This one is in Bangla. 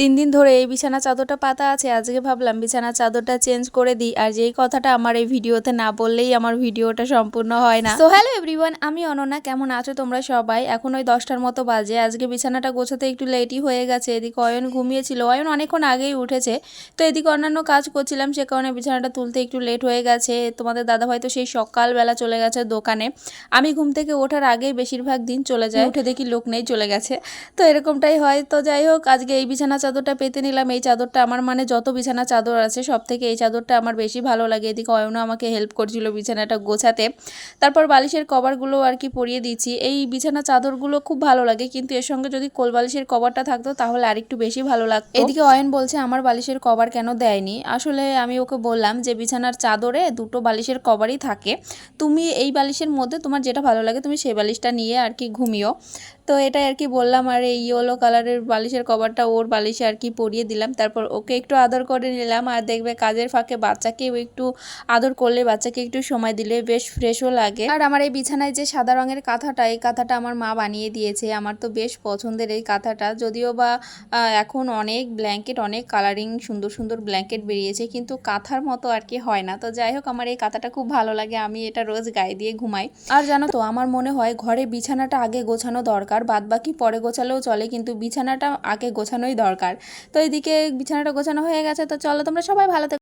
3 দিন ধরে এই বিছানা চাদরটা পাতা আছে। আজকে ভাবলাম বিছানা চাদরটা চেঞ্জ করে দিই। আর যেই কথাটা আমার এই ভিডিওতে না বললেই আমার ভিডিওটা সম্পূর্ণ হয় না। সো হ্যালো এভরিওয়ান, আমি অনন্যা। কেমন আছো তোমরা সবাই? এখন ওই 10টার মতো বাজে। আজকে বিছানাটা গোছাতে একটু লেটই হয়ে গেছে। এদিকে অয়ন ঘুমিয়েছিল। অয়ন অনেকক্ষণ আগেই উঠেছে। তো এদিকে অন্যান্য কাজ করছিলাম, সে কারণে বিছানাটা তুলতে একটু লেট হয়ে গেছে। তোমাদের দাদাভাই তো সেই সকালবেলা চলে গেছে দোকানে। আমি ঘুম থেকে ওঠার আগেই বেশিরভাগ দিন চলে যায়। উঠে দেখি লোক নেই, চলে গেছে। তো এরকমটাই হয়। তো যাই হোক, আজকে এই বিছানা চাদরটা পেতে নিলাম। এই চাদরটা আমার যত বিছানা চাদর আছে সব থেকে এই চাদরটা আমার বেশি ভালো লাগে। এদিকে অয়নও আমাকে হেল্প করছিল বিছানাটা গোছাতে। তারপর বালিশের কভারগুলো আর কি পরিয়ে দিচ্ছি। এই বিছানা চাদরগুলো খুব ভালো লাগে, কিন্তু এর সঙ্গে যদি কোল বালিশের কভারটা থাকতো তাহলে আরেকটু বেশি ভালো লাগতো। এদিকে অয়ন বলছে আমার বালিশের কভার কেন দেয়নি। আসলে আমি ওকে বললাম যে বিছানার চাদরে দুটো বালিশের কভারই থাকে, তুমি এই বালিশের মধ্যে তোমার যেটা ভালো লাগে তুমি সেই বালিশটা নিয়ে আর কি ঘুমিও। তো এটাই আর কি বললাম। আর এই ইয়েলো কালারের বালিশের কভারটা ওর বালিশে আর কি পরিয়ে দিলাম। তারপর ওকে একটু আদর করে নিলাম। আর দেখবে কাজের ফাঁকে বাচ্চাকেও একটু আদর করলে, বাচ্চাকে একটু সময় দিলে বেশ ফ্রেশও লাগে। আর আমার এই বিছানায় যে সাদা রঙের কাঁথাটা, এই কাঁথাটা আমার মা বানিয়ে দিয়েছে। আমার তো বেশ পছন্দের এই কাঁথাটা। যদিও বা এখন অনেক ব্ল্যাঙ্কেট, অনেক কালারিং সুন্দর সুন্দর ব্ল্যাঙ্কেট বেরিয়েছে, কিন্তু কাঁথার মতো আর কি হয় না। তো যাই হোক, আমার এই কাঁথাটা খুব ভালো লাগে। আমি এটা রোজ গায়ে দিয়ে ঘুমাই। আর জানো তো, আমার মনে হয় ঘরে বিছানাটা আগে গোছানো দরকার, বাদ বাকি পরে গোছালেও চলে, কিন্তু বিছানাটা আগে গোছানোই দরকার। তো এইদিকে বিছানাটা গোছানো হয়ে গেছে। তো চলো তোমরা সবাই ভালো থেকো।